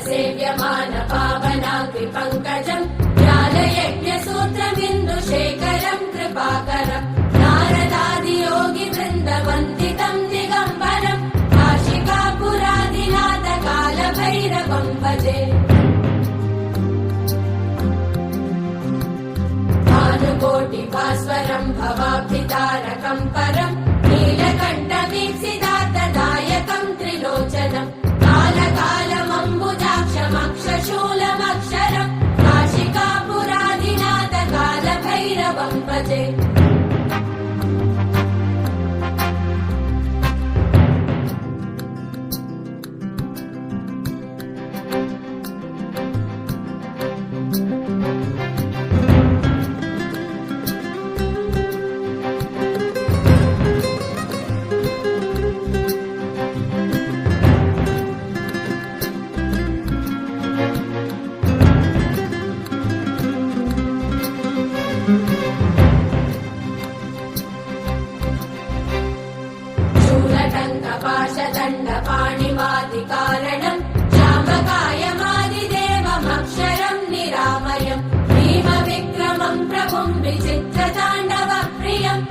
सेव्यमान पावनाग्रि पङ्कजम् ज्ञानयज्ञसूत्रमिन्दुशेखरम् कृपाकरम् नारदादियोगि वृन्दवन्दितम् दिगम्बरम् काशिकापुरादिनाथ कालभैरवम् भजे भानुकोटिभास्वरम् भवाब्धितारकम् परम् नीलकण्ठवीक्षितार्थदायकम् त्रिलोचनम् कालकालमम्बुजाक्षमक्षशूलमक्षरम् काशिकापुरादिनाथ कालभैरवम् भजे पाणिमादिकारणम् श्यामकायमादिदेवमक्षरम् निरामयम् भीमविक्रमम् प्रभुम् विचित्रताण्डव प्रियम्